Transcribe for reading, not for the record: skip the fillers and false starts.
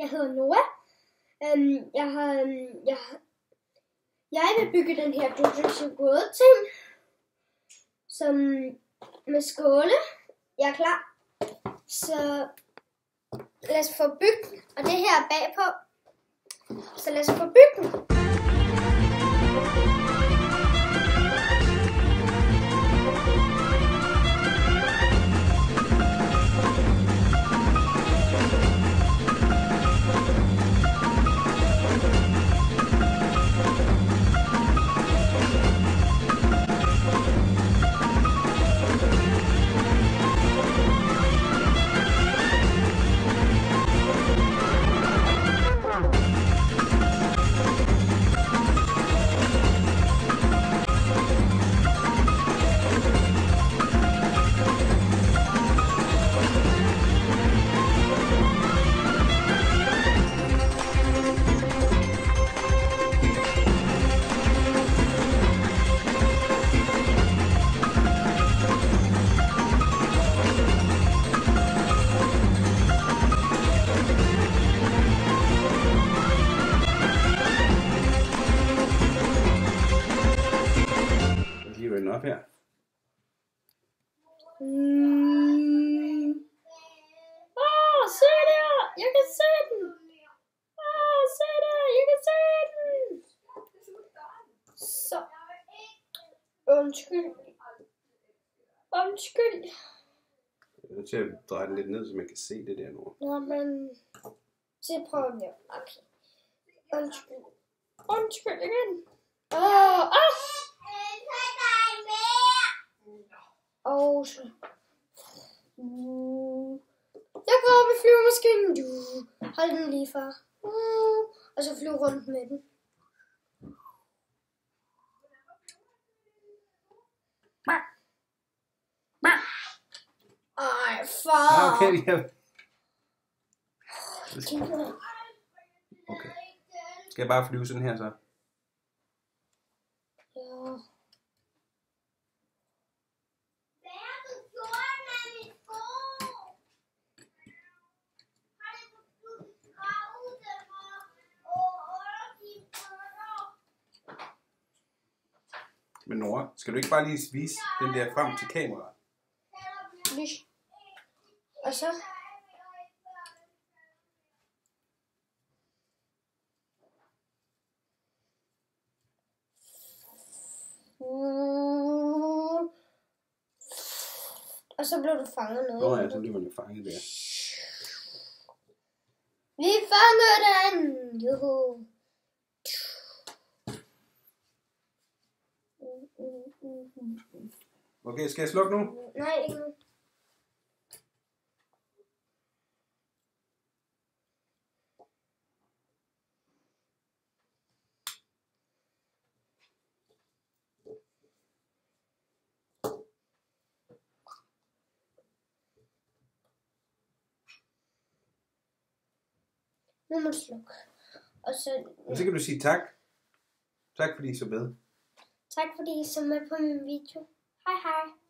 Jeg hedder Noah. Jeg vil bygge den her Dodger ting, som med skåle. Jeg er klar. Så lad os få bygget den, og det her er bagpå. Så lad os få bygget den. Op her. Se der! Jeg kan se den! Se der! Jeg kan se den! Så. Undskyld. Jeg er nødt til at dreje den lidt ned, så man kan se det der nu. Nå, men... Så prøver vi. Okay. Undskyld. Undskyld igen. Jeg går op i flyvemaskinen. Hold den lige for. Og så flyve rundt med den. Ej, far. Okay, ja. Okay. Skal jeg bare flyve sådan her så? Ja. Men Nora, skal du ikke bare lige vise den der frem til kameraet? Og så? Og så blev du fanget noget. Nå ja, så bliver man jo fanget der. Vi fanger den! Juhu! Okay, skal jeg slukke nu? Nej, ikke nu. Nu må du slukke. Og så kan du sige tak. Tak fordi I så med. Tak fordi I så med på min video. Hej hej.